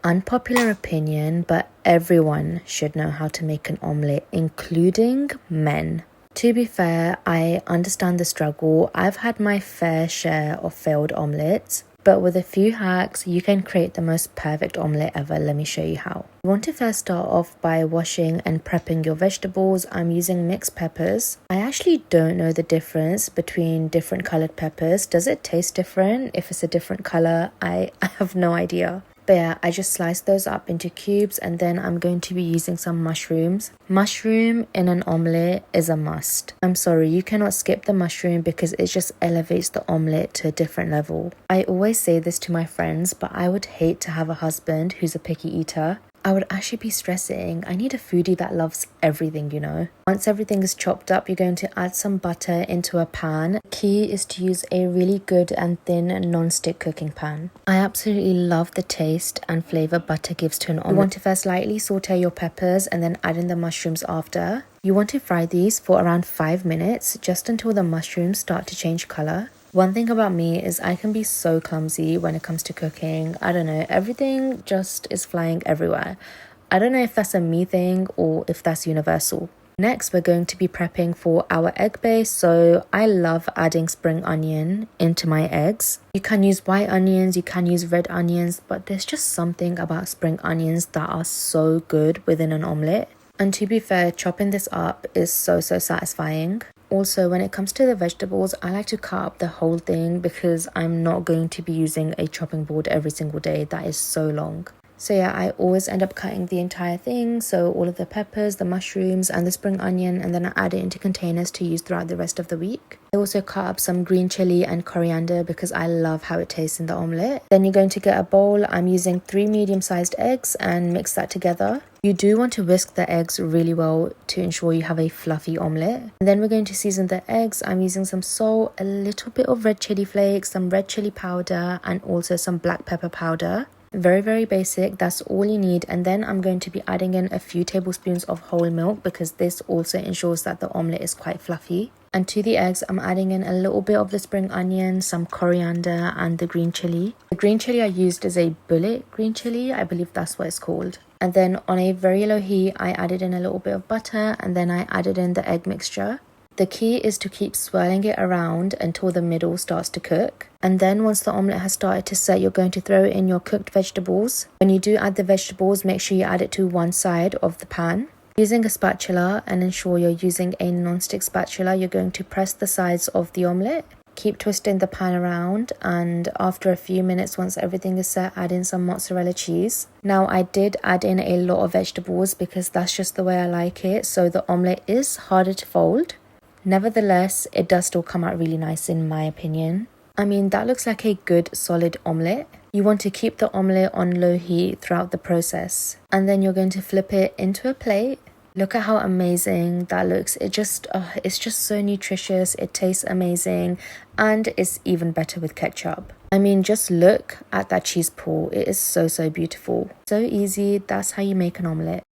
Unpopular opinion, but everyone should know how to make an omelette, including men. To be fair, I understand the struggle. I've had my fair share of failed omelettes, but with a few hacks, you can create the most perfect omelette ever. Let me show you how. You want to first start off by washing and prepping your vegetables. I'm using mixed peppers. I actually don't know the difference between different colored peppers. Does it taste different if it's a different color? I have no idea. But yeah, I just sliced those up into cubes, and then I'm going to be using some mushrooms. Mushroom in an omelette is a must. I'm sorry, you cannot skip the mushroom because it just elevates the omelette to a different level. I always say this to my friends, but I would hate to have a husband who's a picky eater. I would actually be stressing. I need a foodie that loves everything, you know. Once everything is chopped up, you're going to add some butter into a pan. Key is to use a really good and thin non-stick cooking pan. I absolutely love the taste and flavor butter gives to an omelette. You want to first lightly saute your peppers and then add in the mushrooms after. You want to fry these for around 5 minutes, just until the mushrooms start to change color. One thing about me is I can be so clumsy when it comes to cooking. I don't know, everything just is flying everywhere. I don't know if that's a me thing or if that's universal. Next, we're going to be prepping for our egg base. So I love adding spring onion into my eggs. You can use white onions, you can use red onions, but there's just something about spring onions that are so good within an omelette. And to be fair, chopping this up is so satisfying. Also, when it comes to the vegetables, I like to cut up the whole thing because I'm not going to be using a chopping board every single day. That is so long. So yeah, I always end up cutting the entire thing. So all of the peppers, the mushrooms and the spring onion, and then I add it into containers to use throughout the rest of the week. I also cut up some green chili and coriander because I love how it tastes in the omelette. Then you're going to get a bowl. I'm using 3 medium-sized eggs and mix that together. You do want to whisk the eggs really well to ensure you have a fluffy omelette. And then we're going to season the eggs. I'm using some salt, a little bit of red chili flakes, some red chili powder, and also some black pepper powder. Very basic, that's all you need. And then I'm going to be adding in a few tablespoons of whole milk because this also ensures that the omelette is quite fluffy. And to the eggs, I'm adding in a little bit of the spring onion, some coriander and the green chili. The green chili I used is a bullet green chili, I believe that's what it's called. And then on a very low heat, I added in a little bit of butter and then I added in the egg mixture. The key is to keep swirling it around until the middle starts to cook. And then once the omelette has started to set, you're going to throw in your cooked vegetables. When you do add the vegetables, make sure you add it to one side of the pan. Using a spatula, and ensure you're using a non-stick spatula, you're going to press the sides of the omelette. Keep twisting the pan around, and after a few minutes, once everything is set, add in some mozzarella cheese. Now I did add in a lot of vegetables because that's just the way I like it, so the omelette is harder to fold. Nevertheless, it does still come out really nice in my opinion. I mean, that looks like a good solid omelette. You want to keep the omelette on low heat throughout the process. And then you're going to flip it into a plate. Look at how amazing that looks. It's just so nutritious. It tastes amazing. And it's even better with ketchup. I mean, just look at that cheese pool. It is so beautiful. So easy. That's how you make an omelette.